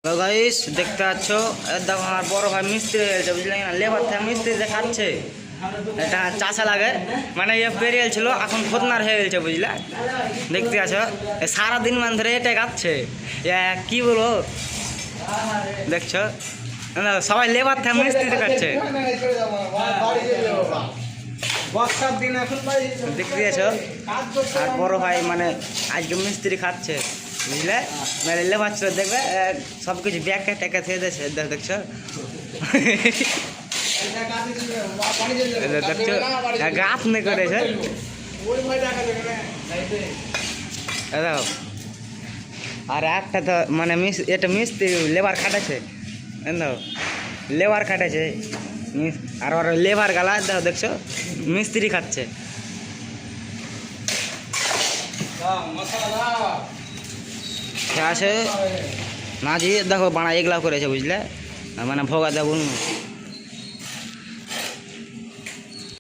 তো গাইস দেখতে পাচ্ছ দেখো আমার বড় ভাই মিস্ত্রি হয়েছে বুঝলে না, লেবার থেকে মিস্ত্রি দেখাচ্ছে। এটা চাষা লাগে মানে ইয়ে পেরিয়ে ছিল, এখন খতনার হয়ে গেছে বুঝলে। দেখতে পাচ্ছ সারাদিন মান ধরে এটা কাটছে, কি বলবো দেখছো সবাই লেবার থেকে মিস্ত্রি দেখাচ্ছে। দেখতে পাচ্ছ আর বড় ভাই মানে আজকে মিস্ত্রি খাচ্ছে বুঝলে, মানে লেবার ছিল দেখবে সব কিছু ব্যাগটা ট্যাকা থেকে দিয়েছে দেখছো। দেখছো গাছ নে করেছে দেখো। আর একটা তো মানে এটা মিস্ত্রি লেবার খাটাচ্ছে দেখো, লেবার খাটাচ্ছে আর ওর লেবার গালা দেখো দেখছো মিস্ত্রি খাচ্ছে। আছে নাজি দেখো বাড়া এগুলা করেছে বুঝলে, মানে ভোগা দেবুন।